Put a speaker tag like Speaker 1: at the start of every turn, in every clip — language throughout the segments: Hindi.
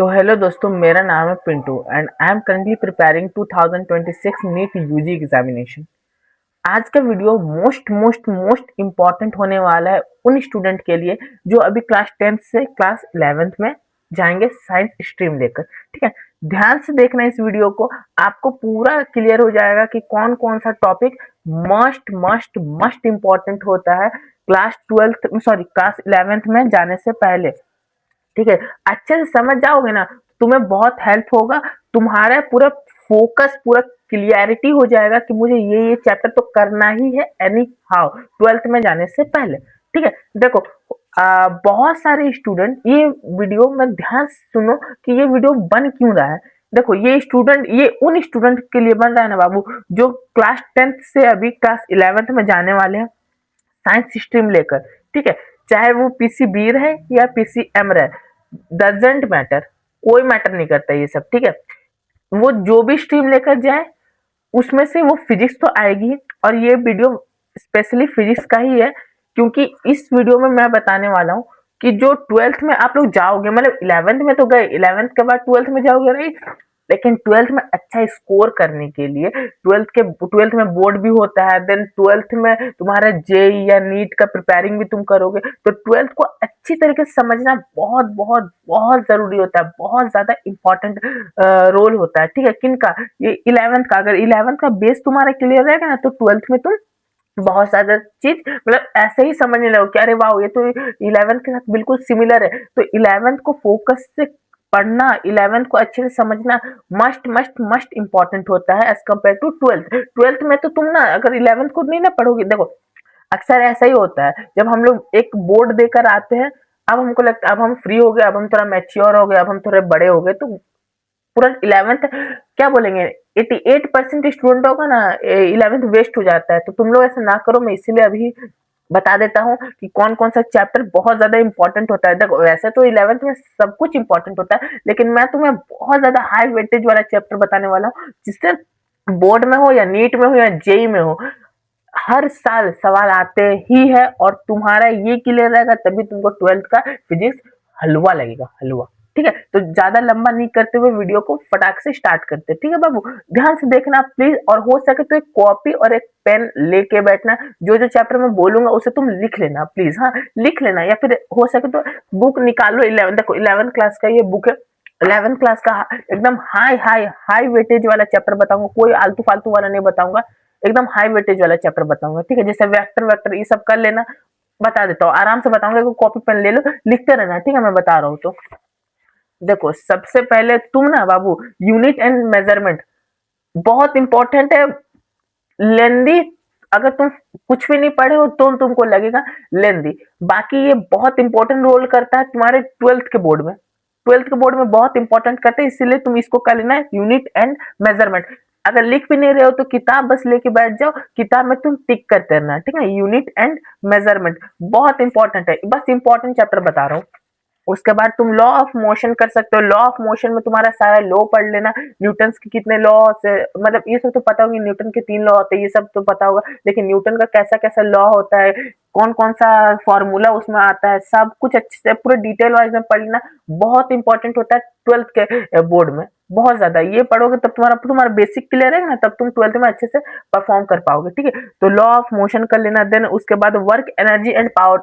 Speaker 1: तो हेलो दोस्तों, मेरा नाम है Pintu and I am currently preparing 2026 NEET UG examination. आज का video most most most important होने वाला है उन स्टूडेंट के लिए जो अभी क्लास 10th से क्लास 11th में जाएंगे साइंस स्ट्रीम लेकर। ठीक है, ध्यान से देखना इस वीडियो को, आपको पूरा क्लियर हो जाएगा कि कौन कौन सा topic must must must important होता है class 12th sorry class 11th में जाने से पहले। ठीक है, अच्छे से समझ जाओगे ना, तुम्हें बहुत हेल्प होगा। तुम्हारा पूरा फोकस पूरा क्लियरिटी हो जाएगा कि मुझे ये चैप्टर तो करना ही है एनी हाउ 12th में जाने से पहले। ठीक है, देखो बहुत सारे स्टूडेंट ये वीडियो में ध्यान से सुनो कि ये वीडियो बन क्यों रहा है। देखो ये उन स्टूडेंट के लिए बन रहा है ना बाबू, जो क्लास 10th से अभी क्लास 11th में जाने वाले हैं साइंस स्ट्रीम लेकर। ठीक है, चाहे वो पीसीबी रहे या पीसीएम रहे, डजेंट मैटर, कोई मैटर नहीं करता ये सब। ठीक है, वो जो भी स्ट्रीम लेकर जाए उसमें से वो फिजिक्स तो आएगी। और ये वीडियो स्पेशली फिजिक्स का ही है, क्योंकि इस वीडियो में मैं बताने वाला हूँ कि जो 12th में आप लोग जाओगे, मतलब 11th में तो गए, 11th के बाद 12th में जाओगे राइट, लेकिन 12th में अच्छा स्कोर करने के लिए 12th में बोर्ड भी होता है, देन 12th में तुम्हारा जेई या नीट का प्रिपेयरिंग भी तुम करोगे, तो 12th को अच्छी तरीके से समझना बहुत बहुत बहुत जरूरी होता है, बहुत ज्यादा इंपॉर्टेंट रोल होता है। ठीक है, किनका, ये 11th का। अगर 11th का बेस तुम्हारा क्लियर रहेगा ना, तो 12th में तुम बहुत ज्यादा चीज मतलब ऐसे ही समझने लगो कि अरे वाह, ये तो 11th के साथ बिल्कुल सिमिलर है। तो 11th को फोकस से पढ़ना, 11th को अच्छे से समझना मस्ट मस्ट मस्ट इंपॉर्टेंट होता है as compare to 12th। 12th में तो तुम ना अगर 11th को नहीं ना पढ़ोगे, देखो अक्सर ऐसा ही होता है जब हम लोग एक बोर्ड देकर आते हैं, अब हमको लगता है अब हम फ्री हो गए, अब हम थोड़ा मैच्योर हो गए, अब हम थोड़े बड़े हो गए, तो पूरा 11th क्या बोलेंगे, 88% स्टूडेंटों का ना 11th वेस्ट हो जाता है। तो तुम लोग ऐसा ना करो, मैं इसीलिए अभी बता देता हूँ कि कौन कौन सा चैप्टर बहुत ज्यादा इंपॉर्टेंट होता है। देखो वैसे तो 11th में सब कुछ इंपॉर्टेंट होता है, लेकिन मैं तुम्हें बहुत ज्यादा हाई वेटेज वाला चैप्टर बताने वाला हूँ, जिससे बोर्ड में हो या नीट में हो या जेई में हो, हर साल सवाल आते ही है। और तुम्हारा ये क्लियर रहेगा तभी तुमको 12th का फिजिक्स हलवा लगेगा, हलवा। ठीक है, तो ज्यादा लंबा नहीं करते हुए वीडियो को फटाक से स्टार्ट करते। ठीक है बाबू, ध्यान से देखना प्लीज, और हो सके तो एक कॉपी और एक पेन लेके बैठना, जो जो चैप्टर में बोलूंगा उसे तुम लिख लेना प्लीज। हाँ, लिख लेना, या फिर हो सके तो बुक निकालो। 11 देखो 11 क्लास का ये बुक है, 11 क्लास का एकदम हाई हाई हाई वेटेज वाला चैप्टर बताऊंगा, कोई आलतू फालतू वाला नहीं बताऊंगा, एकदम हाई वेटेज वाला चैप्टर बताऊंगा। ठीक है, जैसे वेक्टर वेक्टर ये सब कर लेना, बता देता हूँ आराम से बताऊंगा, कॉपी पेन ले लो, लिखते रहना। ठीक है, मैं बता रहा हूँ। तो देखो सबसे पहले तुम ना बाबू, यूनिट एंड मेजरमेंट बहुत इंपॉर्टेंट है, लेंदी। अगर तुम कुछ भी नहीं पढ़े हो तो तुमको लगेगा लेंदी, बाकी ये बहुत इंपॉर्टेंट रोल करता है तुम्हारे 12th के बोर्ड में। 12th के बोर्ड में बहुत इंपॉर्टेंट करते हैं, इसीलिए तुम इसको कर लेना है, यूनिट एंड मेजरमेंट। अगर लिख भी नहीं रहे हो तो किताब बस लेके बैठ जाओ, किताब में तुम टिक करते रहना। ठीक है, यूनिट एंड मेजरमेंट बहुत इंपॉर्टेंट है, बस इंपॉर्टेंट चैप्टर बता रहा हूँ। उसके बाद तुम लॉ ऑफ मोशन कर सकते हो, लॉ ऑफ मोशन में तुम्हारा सारा लॉ पढ़ लेना, न्यूटन के कितने लॉ से, मतलब ये सब तो पता होगी, न्यूटन के 3 लॉ होते हैं, ये सब तो पता होगा, लेकिन न्यूटन का कैसा कैसा लॉ होता है, कौन कौन सा फॉर्मूला उसमें आता है, सब कुछ अच्छे से पूरे डिटेल वाइज में पढ़ लेना, बहुत इंपॉर्टेंट होता है 12th के बोर्ड में। बहुत ज्यादा ये पढ़ोगे तब तुम्हारा तुम्हारा बेसिक क्लियर है ना, तब तुम 12th में अच्छे से परफॉर्म कर पाओगे। ठीक है, तो लॉ ऑफ मोशन कर लेना, देन उसके बाद work energy and power,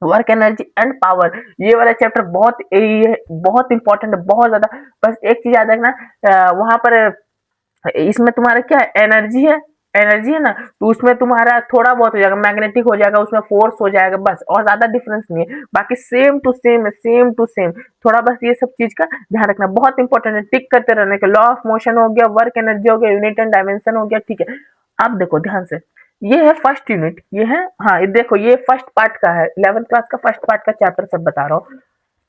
Speaker 1: work energy and power, ये वाला चैप्टर बहुत ये बहुत इंपॉर्टेंट है, बहुत ज्यादा। बस एक चीज याद रखना, वहां पर इसमें तुम्हारा क्या एनर्जी है, एनर्जी है ना, तो उसमें तुम्हारा थोड़ा बहुत हो जाएगा, मैग्नेटिक हो जाएगा, उसमें फोर्स हो जाएगा, बस, और ज्यादा डिफरेंस नहीं है, बाकी सेम टू सेम है, सेम टू सेम। थोड़ा बस ये सब चीज का ध्यान रखना, बहुत इंपॉर्टेंट है, टिक करते रहने का। लॉ ऑफ मोशन हो गया, वर्क एनर्जी हो गया, यूनिट एंड डायमेंशन हो गया। ठीक है, अब देखो ध्यान से, ये है फर्स्ट यूनिट, ये है, हाँ ये देखो ये फर्स्ट पार्ट का है, 11th क्लास का फर्स्ट पार्ट का चैप्टर सब बता रहा हूँ।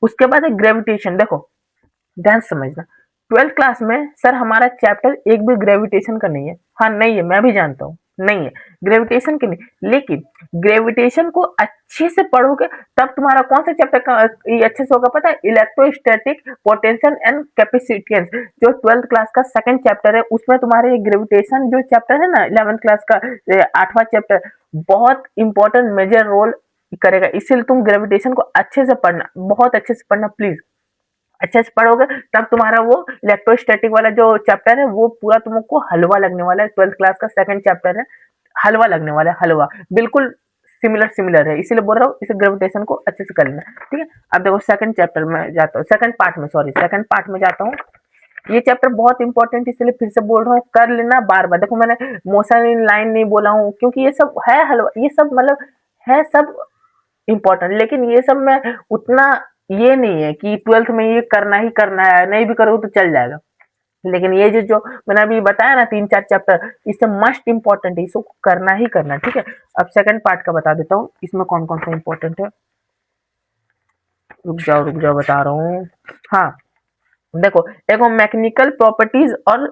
Speaker 1: उसके बाद है ग्रेविटेशन। देखो ध्यान से समझना, 12th क्लास में सर हमारा चैप्टर एक भी ग्रेविटेशन का नहीं है। हाँ नहीं है, मैं भी जानता हूँ नहीं है, ग्रेविटेशन की नहीं, लेकिन ग्रेविटेशन को अच्छे से पढ़ोगे तब तुम्हारा कौन सा चैप्टर का ये अच्छे से होगा पता है, इलेक्ट्रोस्टैटिक पोटेंशियल एंड कैपेसिटेंस, जो 12th क्लास का सेकंड चैप्टर है, उसमें तुम्हारे ये ग्रेविटेशन जो चैप्टर है ना 11th क्लास का 8वां चैप्टर, बहुत इंपॉर्टेंट मेजर रोल करेगा, इसीलिए तुम ग्रेविटेशन को अच्छे से पढ़ना, बहुत अच्छे से पढ़ना प्लीज। अच्छे से पढ़ोगे तब तुम्हारा वो इलेक्ट्रोस्टैटिक वाला जो चैप्टर है वो पूरा तुमको हलवा लगने वाला है। 12th क्लास का सेकंड चैप्टर है, हलवा लगने वाला है, हलवा बिल्कुल सिमिलर सिमिलर है, इसीलिए बोल रहा हूँ इसे ग्रेविटेशन को अच्छे से कर लेना। ठीक है, अब देखो सेकंड चैप्टर में जाता हूँ, सेकंड पार्ट में, सॉरी सेकंड पार्ट में जाता हूँ। ये चैप्टर बहुत इंपॉर्टेंट, इसलिए फिर से बोल रहा हूँ, कर लेना बार बार। देखो मैंने मोशन इन लाइन नहीं बोला हूँ क्योंकि ये सब है हलवा, ये सब मतलब है सब इम्पोर्टेंट, लेकिन ये सब में उतना ये नहीं है कि 12th में ये करना ही करना है, नहीं भी करोगे तो चल जाएगा। लेकिन ये जो मैंने अभी बताया ना 3-4 चैप्टर, इससे मस्ट इम्पोर्टेंट है, इसको करना ही करना है। ठीक है, अब सेकंड पार्ट का बता देता हूँ, इसमें कौन कौन सा इम्पोर्टेंट है। रुक जाओ बता रहा हूँ। हाँ देखो, एक मैकेनिकल प्रॉपर्टीज और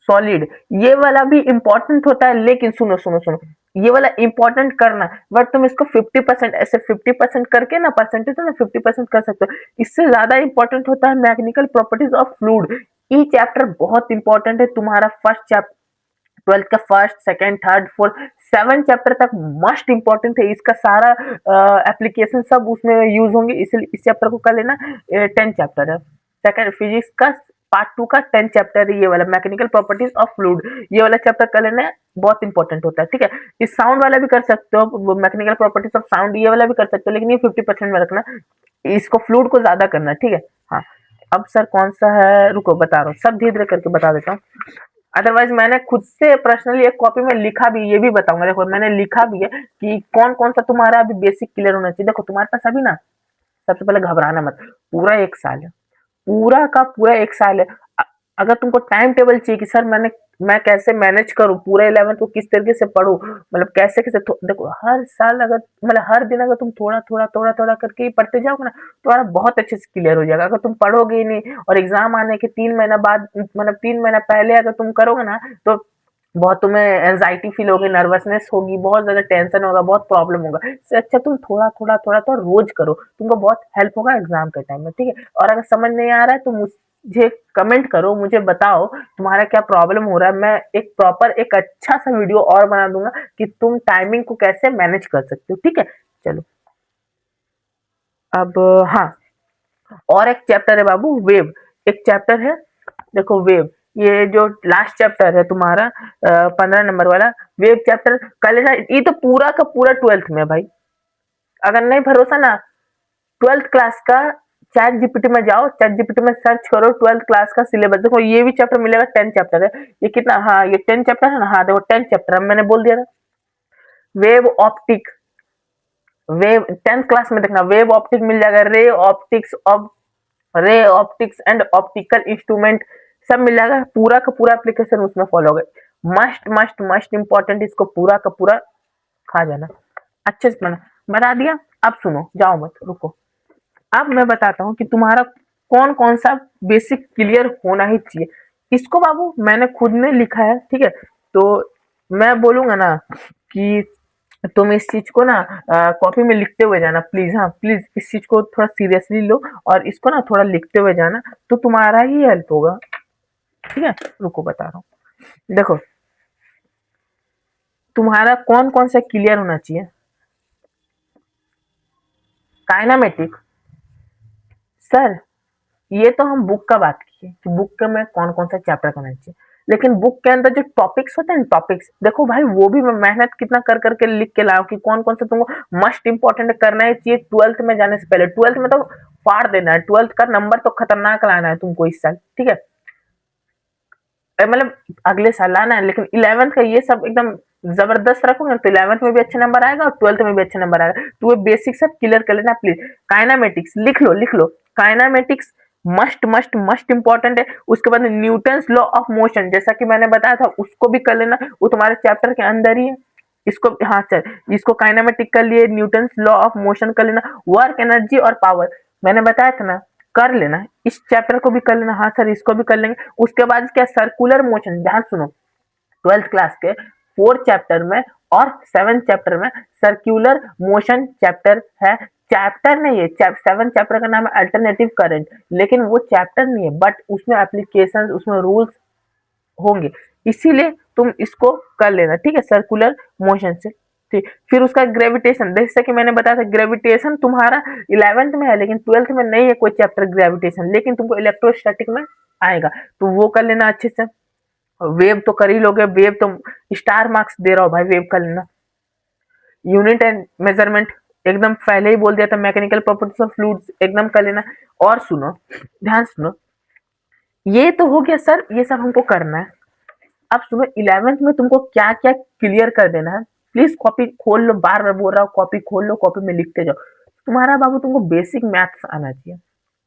Speaker 1: सॉलिड, ये वाला भी इम्पोर्टेंट होता है, लेकिन सुनो सुनो सुनो, ये वाला इम्पोर्टेंट करना, बट तुम इसको 50% ऐसे 50% करके ना परसेंटेज ना 50% कर सकते हो। इससे ज्यादा इम्पोर्टेंट होता है मैकेनिकल प्रॉपर्टीज ऑफ फ्लूइड। ये चैप्टर बहुत इंपॉर्टेंट है, तुम्हारा फर्स्ट चैप्टर 12th का first second third fourth 7 chapter तक मस्ट इम्पोर्टेंट है, इसका सारा एप्लीकेशन सब उसमें यूज होंगे, इसलिए इस चैप्टर को कर लेना। 10 चैप्टर है, सेकंड फिजिक्स का पार्ट 2 का 10 चैप्टर है ये वाला, मैकेनिकल प्रॉपर्टीज ऑफ फ्लूइड, ये वाला चैप्टर कर लेना, बहुत इंपॉर्टेंट होता है। ठीक है, इस साउंड वाला भी कर सकते हो, मैकेनिकल प्रॉपर्टीज ऑफ साउंड ये वाला भी कर सकते हो, लेकिन ये 50% में रखना, इसको फ्लूइड को ज्यादा करना। ठीक है, हाँ अब सर कौन सा है, रुको बता रहा हूँ, सब धीरे धीरे करके बता देता हूँ। अदरवाइज मैंने खुद से पर्सनली एक कॉपी में लिखा भी, ये भी बताऊंगा, देखो मैंने लिखा भी है कि कौन कौन सा तुम्हारा अभी बेसिक क्लियर होना चाहिए। देखो तुम्हारे पास अभी ना, सबसे पहले घबराना मत, पूरा 1 साल है, पूरा का पूरा 1 साल है। अगर तुमको टाइम टेबल चाहिए कि सर मैं कैसे मैनेज करूँ पूरे 11th को, किस तरीके से पढूं, मतलब कैसे कैसे देखो हर साल अगर मतलब हर दिन अगर तुम थोड़ा थोड़ा थोड़ा थोड़ा करके ही पढ़ते जाओगे ना, तुम्हारा बहुत अच्छे से क्लियर हो जाएगा। अगर तुम पढ़ोगे ही नहीं और एग्जाम आने के 3 महीना बाद, मतलब 3 महीना पहले अगर तुम करोगे ना, तो बहुत तुम्हें एंजाइटी फील होगी, नर्वसनेस होगी, बहुत ज्यादा टेंशन होगा, बहुत प्रॉब्लम होगा। इससे अच्छा तुम थोड़ा थोड़ा थोड़ा तो रोज करो, तुमको बहुत हेल्प होगा एग्जाम के टाइम में। ठीक है, और अगर समझ नहीं आ रहा है तो मुझे कमेंट करो, मुझे बताओ तुम्हारा क्या प्रॉब्लम हो रहा है, मैं एक प्रॉपर एक अच्छा सा वीडियो और बना दूंगा कि तुम टाइमिंग को कैसे मैनेज कर सकते हो। ठीक है, चलो अब हाँ, और एक चैप्टर है बाबू, वेव, एक चैप्टर है, देखो वेव, ये जो लास्ट चैप्टर है तुम्हारा 15 नंबर वाला वेव चैप्टर कर लेना, ये तो पूरा का पूरा 12th में है भाई। अगर नहीं भरोसा ना, 12th क्लास का चैट जीपीटी में जाओ, चैट जीपीटी में सर्च करो 12th क्लास का सिलेबस, देखो ये भी चैप्टर मिलेगा, 10 चैप्टर है। ये कितना, हाँ ये 10 चैप्टर है ना, हाँ देखो 10 चैप्टर मैंने बोल दिया था। Wave optic, wave 10th class में देखना, वेव ऑप्टिक मिल जाएगा, ray optics and optical instrument सब मिल जाएगा, पूरा का पूरा एप्लीकेशन उसमें फॉलो होगा। मस्ट मस्ट मस्ट इंपॉर्टेंट, इसको पूरा का पूरा खा जाना, अच्छे से बता दिया। अब सुनो, जाओ मत, रुको, अब मैं बताता हूँ कि तुम्हारा कौन कौन सा बेसिक क्लियर होना ही चाहिए। इसको बाबू मैंने खुद ने लिखा है, ठीक है, तो मैं बोलूंगा ना कि तुम इस चीज को ना कॉपी में लिखते हुए जाना प्लीज, हाँ प्लीज इस चीज को थोड़ा सीरियसली लो और इसको ना थोड़ा लिखते हुए जाना, तो तुम्हारा ही हेल्प होगा। ठीक है, रुको बता रहा हूँ, देखो तुम्हारा कौन कौन सा क्लियर होना चाहिए। काइनामेटिक, सर ये तो हम बुक का बात किए कि बुक के में कौन कौन सा चैप्टर करना चाहिए, लेकिन बुक के अंदर जो टॉपिक्स होते हैं, टॉपिक्स देखो भाई, वो भी मैं मेहनत कितना कर करके लिख के लाऊं कि कौन कौन सा तुमको मस्ट इंपॉर्टेंट करना ही चाहिए 12th में जाने से पहले। 12th में तो फाड़ देना है, 12th का नंबर तो खतरनाक लाना है तुमको इस साल। ठीक है, मतलब अगले साल लाना है, लेकिन 11th का ये सब एकदम जबरदस्त रखोगे तो 11th में भी अच्छे नंबर आएगा और 12th में भी अच्छे नंबर आएगा, तो वो बेसिक सब क्लियर कर लेना प्लीज। काइनामेटिक्स लिख लो, लिख लो, kinematics must must must important है। उसके बाद न्यूटन्स लॉ ऑफ मोशन, जैसा कि मैंने बताया था, उसको भी कर लेना, वो तुम्हारे चैप्टर के अंदर ही है। इसको हाँ चल, इसको काइनेमेटिक कर लिए, न्यूटन्स लॉ ऑफ मोशन कर लेना, वर्क एनर्जी और पावर मैंने बताया था ना, कर लेना, इस चैप्टर को भी कर लेना, हाँ सर इसको भी कर लेंगे। उसके बाद क्या, सर्कुलर मोशन, ध्यान सुनो, 12th क्लास के 4th चैप्टर में और 7th चैप्टर में सर्कुलर मोशन चैप्टर है, चैप्टर नहीं है, 7th चैप्टर का नाम है अल्टरनेटिव करंट, लेकिन वो चैप्टर नहीं है, बट उसमें एप्लीकेशन, उसमें रूल्स होंगे, इसीलिए तुम इसको कर लेना। ठीक है, सर्कुलर मोशन से ठीक, फिर उसका ग्रेविटेशन, जैसे कि मैंने बताया था ग्रेविटेशन तुम्हारा 11th में है लेकिन 12th में नहीं है कोई चैप्टर ग्रेविटेशन, लेकिन तुमको इलेक्ट्रोस्टैटिक में आएगा, तो वो कर लेना अच्छे से। वेव तो कर ही लोगे, वेव तो स्टार मार्क्स दे रहा हूँ भाई, वेव कर लेना। यूनिट एंड मेजरमेंट एकदम पहले ही बोल दिया था, मैकेनिकल प्रॉपर्टीज ऑफ फ्लूइड्स एकदम कर लेना। और सुनो, ध्यान सुनो, ये तो हो गया सर, ये सब हमको करना है। अब सुनो, 11th में तुमको क्या क्या क्लियर कर देना है, प्लीज कॉपी खोल लो, बार बार बोल रहा हूँ, कॉपी खोल लो, कॉपी में लिखते जाओ। तुम्हारा बाबू तुमको बेसिक मैथ्स आना चाहिए।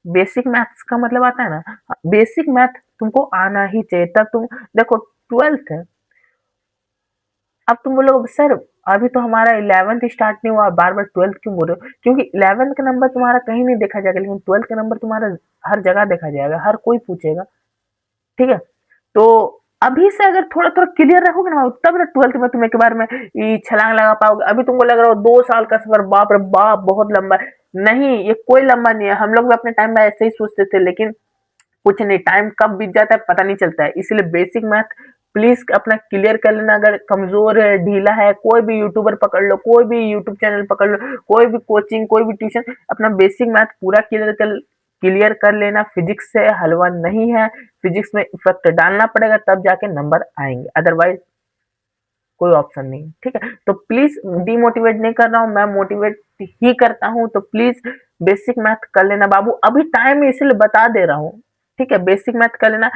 Speaker 1: बेसिक मैथ्स का मतलब आता है ना, बेसिक मैथ तुमको आना ही चाहिए, तब तुम देखो 12th है। अब तुम बोलोगे सर अभी तो हमारा 11th स्टार्ट नहीं हुआ, बार बार 12th क्यों बोल रहे हो? क्योंकि 11th का नंबर तुम्हारा कहीं नहीं देखा जाएगा, लेकिन 12th का नंबर तुम्हारा हर जगह देखा जाएगा, हर कोई पूछेगा। ठीक है, तो अभी से अगर थोड़ा थोड़ा क्लियर रखोगे ना, तब ना 12th में तुम एक बार में ये छलांग लगा पाओगे। अभी तुमको लग रहा हो 2 साल का सफर, बाप रे बाप बहुत लंबा है। नहीं, ये कोई लंबा नहीं है, हम लोग भी अपने टाइम में ऐसे ही सोचते थे, लेकिन कुछ नहीं, टाइम कब बीत जाता है पता नहीं चलता है। इसलिए बेसिक मैथ प्लीज अपना क्लियर कर लेना। अगर कमजोर है, ढीला है, कोई भी यूट्यूबर पकड़ लो, कोई भी यूट्यूब चैनल पकड़ लो, कोई भी कोचिंग, कोई भी ट्यूशन, अपना बेसिक मैथ पूरा क्लियर कर लेना। फिजिक्स से हलवा नहीं है, फिजिक्स में इफेक्ट डालना पड़ेगा तब जाके नंबर आएंगे, अदरवाइज कोई ऑप्शन नहीं है। ठीक है, तो प्लीज डिमोटिवेट नहीं कर रहा हूँ, मैं मोटिवेट ही करता हूँ, तो प्लीज बेसिक मैथ कर लेना बाबू, अभी टाइम है इसलिए बता दे रहा हूँ। ठीक है, बेसिक मैथ कर लेना,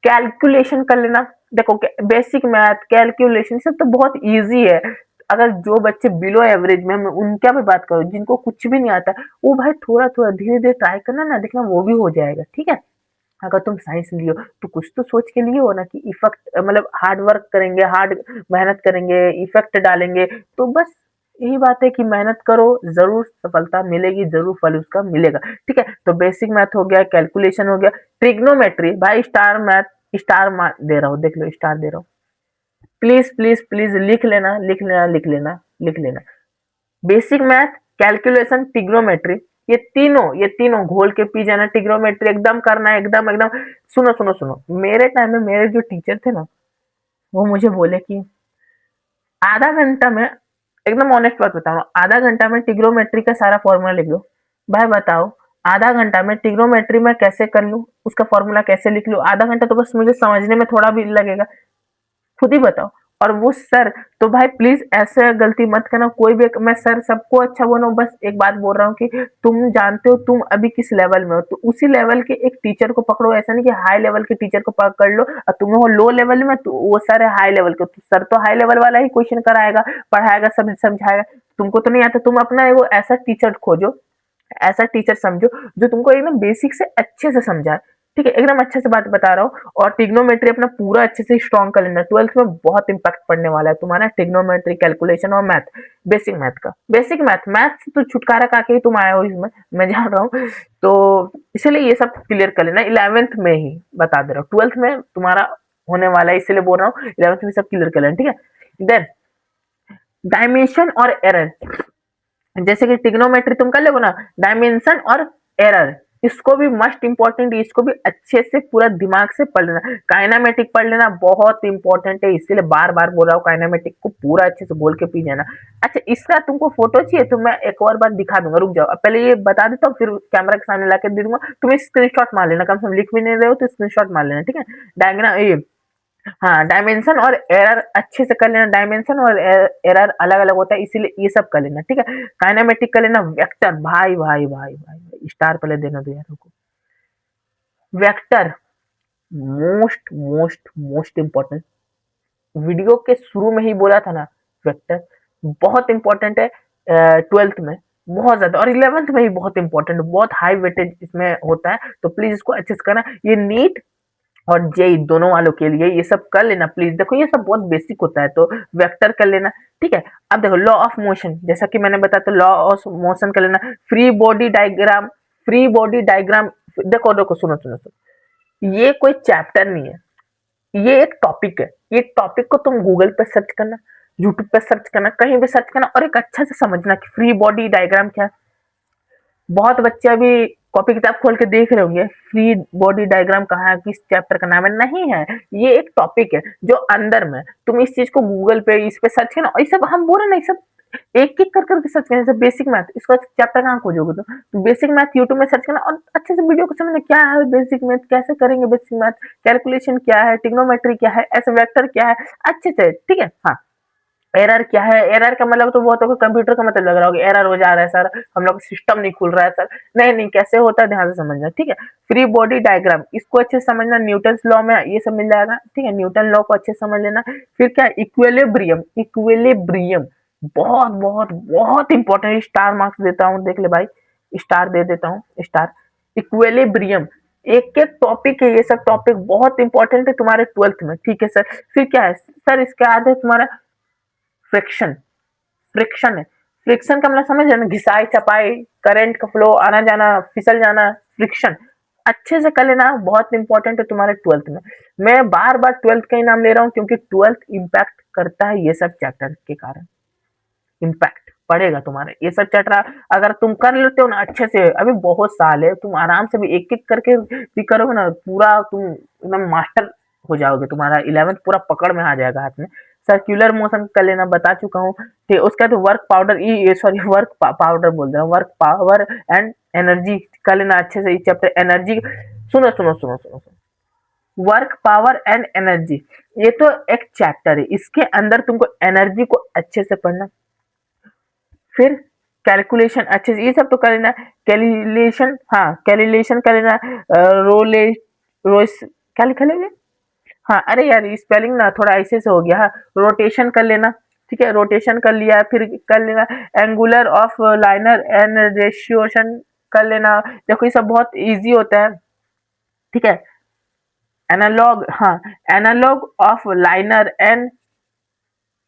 Speaker 1: कैलकुलेशन कर लेना। देखो बेसिक मैथ, कैलकुलेशन सब तो बहुत इजी है। अगर जो बच्चे बिलो एवरेज में, मैं उनका भी बात करूँ, जिनको कुछ भी नहीं आता, वो भाई थोड़ा थोड़ा धीरे धीरे ट्राई करना ना, देखना वो भी हो जाएगा। ठीक है, अगर तुम साइंस लियो तो कुछ तो सोच के लिए हो ना, कि इफेक्ट मतलब हार्ड वर्क करेंगे, हार्ड मेहनत करेंगे, इफेक्ट डालेंगे, तो बस यही बात है कि मेहनत करो, जरूर सफलता मिलेगी, जरूर फल उसका मिलेगा। ठीक है, तो बेसिक मैथ हो गया, कैलकुलेशन हो गया, ट्रिग्नोमेट्री भाई स्टार मैथ, स्टार दे रहा हूँ, देख लो स्टार दे रहा हूँ, प्लीज प्लीज प्लीज लिख लेना, लिख लेना, लिख लेना, लिख लेना। बेसिक मैथ, कैलकुलेशन, टिग्नोमेट्री, ये तीनों घोल के पी जाना। टिग्नोमेट्री एकदम करना है, एकदम एकदम। सुनो सुनो सुनो, मेरे टाइम में मेरे जो टीचर थे ना, वो मुझे बोले कि आधा घंटा में, एकदम ऑनेस्ट बात बता रहा हूँ, आधा घंटा में टिग्नोमेट्री का सारा फॉर्मूला लिख लो। भाई बताओ, आधा घंटा में टिग्नोमेट्री में कैसे कर लूँ, उसका फॉर्मूला कैसे लिख लूँ? आधा घंटा तो बस मुझे समझने में थोड़ा भी लगेगा, खुद ही बताओ। और वो सर, तो भाई प्लीज ऐसे गलती मत करना कोई भी। मैं सर सबको अच्छा बोल रहा हूँ, बस एक बात बोल रहा हूँ कि तुम जानते हो तुम अभी किस लेवल में हो, तो उसी लेवल के एक टीचर को पकड़ो। ऐसा नहीं कि हाई लेवल के टीचर को पकड़ लो और तुम हो लो लेवल में, तो वो सर है हाई लेवल के, तो सर तो हाई लेवल वाला ही क्वेश्चन कराएगा, पढ़ाएगा, सब समझाएगा। तुमको तो नहीं आता, तुम अपना वो ऐसा टीचर खोजो, ऐसा टीचर समझो जो तुमको एकदम बेसिक से अच्छे से समझाए। ठीक है, एकदम अच्छे से बात बता रहा हूँ। और टिग्नोमेट्री अपना पूरा अच्छे से स्ट्रॉन्ग कर लेना, 12th में बहुत इंपैक्ट पड़ने वाला है तुम्हारा टिग्नोमेट्री, कैलकुलेशन और मैथ। बेसिक मैथ का, बेसिक मैथ से तो छुटकारा का के ही तुम आए हो इसमें, मैं जान रहा हूँ, तो इसलिए ये सब क्लियर कर लेना। 11th में ही बता दे रहा हूँ, 12th में तुम्हारा होने वाला है, इसलिए बोल रहा हूँ 11th में सब क्लियर कर लेना। ठीक है, देन डायमेंशन और एरर, जैसे कि ट्रिग्नोमेट्री तुम कर लोगे ना, डायमेंशन और एरर, इसको भी मस्ट इंपॉर्टेंट, इसको भी अच्छे से पूरा दिमाग से पढ़ लेना। काइनामेटिक पढ़ लेना, बहुत इंपॉर्टेंट है, इसीलिए बार बार बोल रहा हूँ, काइनामेटिक को पूरा अच्छे से बोल के पी जाना। अच्छा, इसका तुमको फोटो चाहिए तो मैं एक और बार दिखा दूंगा, रुक जाओ, अब पहले ये बता देता हूँ, फिर कैमरा के सामने लाके दे दूंगा। तुम स्क्रीनशॉट मार लेना, कम से कम लिख भी नहीं रहे हो तो स्क्रीनशॉट मार लेना। ठीक है, डायग्राम ये, हाँ, डायमेंशन और एरर अच्छे से कर लेना। डायमेंशन और एरर अलग अलग होता है, इसीलिए ये सब कर लेना। ठीक है, काइनेमेटिक कर लेना। वेक्टर, भाई भाई भाई भाई स्टार पहले देना दो यार को। Vector most most most important, video के शुरू में ही बोला था ना, वेक्टर बहुत इंपॉर्टेंट है। 12th में बहुत ज्यादा, और 11th में भी बहुत इंपॉर्टेंट, बहुत हाई वेटेज इसमें होता है, तो प्लीज इसको अच्छे से करना। ये नीट और जेई दोनों वालों के लिए ये सब कर लेना प्लीज। देखो ये सब बहुत बेसिक होता है, तो वेक्टर कर लेना। ठीक है, अब देखो लॉ ऑफ मोशन, जैसा कि मैंने बताया, तो लॉ ऑफ मोशन कर लेना। Free body diagram, free body diagram, देखो देखो सुनो सुनो सुनो, ये कोई चैप्टर नहीं है, ये एक टॉपिक है। ये टॉपिक को तुम गूगल पे सर्च करना, यूट्यूब पे सर्च करना, कहीं भी सर्च करना, और एक अच्छा से समझना कि फ्री बॉडी डायग्राम क्या है। बहुत बच्चे अभी कॉपी किताब खोल के देख रहे होंगे, फ्री बॉडी डायग्राम कहाँ है, किस चैप्टर का नाम है, नहीं है। ये एक टॉपिक है जो अंदर में, तुम इस चीज को गूगल पे इस पे सर्च करना, ये सब हम बोल रहे ना, ये सब एक एक कर करके सर्च करने से बेसिक मैथ, इसका चैप्टर कहाँ खोजोगे तो बेसिक मैथ यूट्यूब में सर्च करना और अच्छे से वीडियो को समझना, क्या है बेसिक मैथ, कैसे करेंगे बेसिक मैथ, कैलकुलेशन क्या है, ट्रिग्नोमेट्री क्या है, ऐसे वेक्टर क्या है, अच्छे से, ठीक है। हाँ, एरर क्या है, एरर का मतलब तो बहुत होगा, कंप्यूटर का मतलब लग रहा होगा एरर हो जा रहा है सर, हम लोग सिस्टम नहीं खुल रहा है सर, नहीं नहीं, कैसे होता है ध्यान से समझना, ठीक है। फ्री बॉडी डायग्राम, इसको अच्छे से समझना, न्यूटन लॉ में ये सब मिल जाएगा, ठीक है, न्यूटन लॉ को अच्छे से समझ लेना। फिर क्या, इक्विलिब्रियम, इक्विलिब्रियम बहुत बहुत बहुत इंपॉर्टेंट, स्टार मार्क्स देता हूँ, देख ले भाई, स्टार दे देता हूँ, स्टार। इक्विलिब्रियम, एक एक टॉपिक है, ये सब टॉपिक बहुत इंपॉर्टेंट है तुम्हारे 12th में, ठीक है सर। फिर क्या है सर, इसके बाद है तुम्हारा फ्रिक्शन, फ्रिक्शन है, फ्रिक्शन का मतलब समझ रहे ना, घिसाई चपाई, करंट का फ्लो, आना जाना, फिसल जाना, फ्रिक्शन अच्छे से कर लेना, बहुत इंपॉर्टेंट है तुम्हारे 12th में। मैं बार बार 12th का ही नाम ले रहा हूँ क्योंकि 12th इम्पैक्ट करता है ये सब चैप्टर के कारण, इम्पैक्ट पड़ेगा तुम्हारे ये सब चैप्टर, अगर तुम कर लेते हो ना अच्छे से, अभी बहुत साल है, तुम आराम से भी एक एक करके भी करोगे ना, पूरा तुम एकदम मास्टर हो जाओगे, तुम्हारा 11th पूरा पकड़ में आ जाएगा हाथ में। सर्कुलर मोशन कर लेना, बता चुका हूँ, ठीक, उसका तो work powder, sorry work powder बोल रहा हूँ, वर्क पावर एंड एनर्जी कर लेना अच्छे से, चैप्टर एनर्जी, सुनो सुनो सुनो सुनो सुनो, वर्क पावर एंड एनर्जी, ये तो एक चैप्टर है, इसके अंदर तुमको एनर्जी को अच्छे से पढ़ना। फिर कैलकुलेशन अच्छे से, ये सब तो कर लेना, कैलकुलेशन, हाँ कैलकुलेशन कर लेना, रोले रोस क्या लिखा लेंगे, हाँ अरे यार स्पेलिंग ना थोड़ा ऐसे से हो गया, हाँ रोटेशन कर लेना, ठीक है, रोटेशन कर लिया, फिर कर लेना एंगुलर ऑफ लाइनर एंड रेशियोशन कर लेना, देखो ये सब बहुत इजी होता है, ठीक है। एनालॉग, हाँ analogue of linear and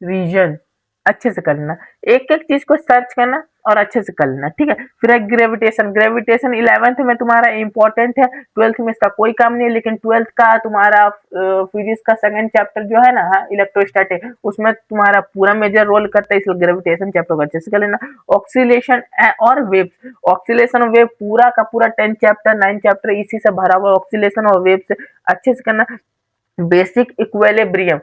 Speaker 1: region अच्छे से कर लेना, एक एक चीज को सर्च करना और अच्छे से कर लेना, ठीक है। फिर है ग्रेविटेशन, ग्रेविटेशन 11th में तुम्हारा इंपॉर्टेंट है, 12th में इसका कोई काम नहीं है, लेकिन 12th का तुम्हारा फिजिक्स का सेकंड चैप्टर जो है ना, हाँ इलेक्ट्रोस्टैटिक, उसमें तुम्हारा पूरा मेजर रोल करता है, इसलिए ग्रेविटेशन चैप्टर को अच्छे से कर लेना। ऑक्सीलेशन और वेव, ऑक्सीलेशन और वेव पूरा का पूरा 10 चैप्टर 9 चैप्टर इसी से भरा हुआ, ऑक्सीलेशन और वेव से अच्छे से करना। बेसिक इक्विलिब्रियम,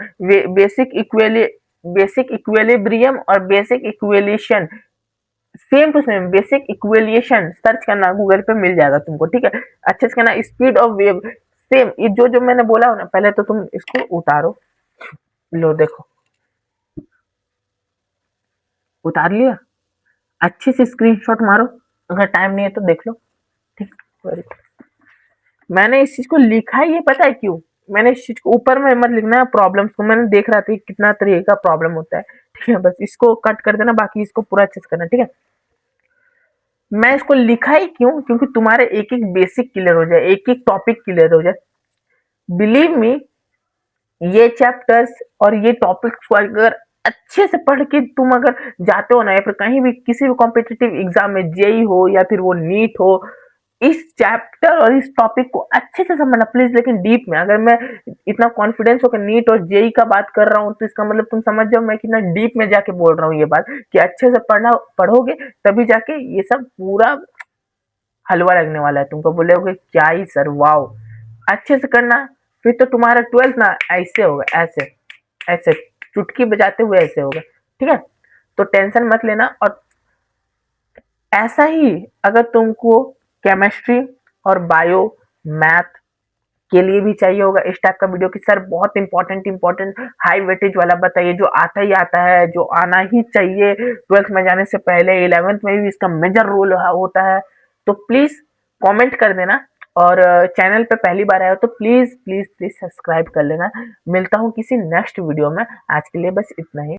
Speaker 1: बेसिक इक्विलिब्रियम और basic equation, same to same, basic equation search करना गूगल पे मिल जाएगा तुमको, ठीक है। अच्छे से करना, स्पीड ऑफ वेव सेम, ये जो जो मैंने बोला ना, पहले तो तुम इसको उतारो, लो देखो उतार लिया, अच्छे से स्क्रीनशॉट मारो, अगर टाइम नहीं है तो देख लो, ठीक। वेरी गुड, मैंने इस चीज को लिखा है, ये पता है क्यों, मैंने इस चीज को ऊपर में मत लिखना प्रॉब्लम्स को, मैंने देख रहा था कितना तरीके का प्रॉब्लम होता है, ठीक है, बस इसको कट कर देना, बाकी इसको पूरा अच्छे से करना, ठीक है। मैं इसको लिखा ही क्यों, क्योंकि तुम्हारे एक एक बेसिक क्लियर हो जाए, एक एक टॉपिक क्लियर हो जाए, बिलीव मी, ये चैप्टर्स और ये टॉपिक्स को अगर अच्छे से पढ़ के तुम अगर जाते हो ना, या फिर कहीं भी किसी भी कॉम्पिटिटिव एग्जाम में, जेई हो या फिर वो नीट हो, इस चैप्टर और इस टॉपिक को अच्छे से समझना प्लीज, लेकिन डीप में, अगर मैं इतना कॉन्फिडेंस होकर नीट और जेई का बात कर रहा हूँ तो इसका मतलब तुम समझ जाओ मैं कितना डीप में जाके बोल रहा हूँ ये बात, कि अच्छे से पढ़ना, पढ़ोगे तभी जाके ये सब पूरा हलवा लगने वाला है, तुमको बोलोगे क्या ही सर वाओ, अच्छे से करना, फिर तो तुम्हारा 12th ना ऐसे होगा, ऐसे ऐसे चुटकी बजाते हुए ऐसे होगा, ठीक है। तो टेंशन मत लेना, और ऐसा ही अगर तुमको केमिस्ट्री और बायो मैथ के लिए भी चाहिए होगा इस टाइप का वीडियो कि सर बहुत इंपॉर्टेंट इंपॉर्टेंट हाई वेटेज वाला बताइए, जो आता ही आता है, जो आना ही चाहिए 12th में जाने से पहले, 11th में भी इसका मेजर रोल होता है, तो प्लीज कमेंट कर देना, और चैनल पे पहली बार आया हो तो प्लीज प्लीज प्लीज सब्सक्राइब कर लेना। मिलता हूँ किसी नेक्स्ट वीडियो में, आज के लिए बस इतना ही।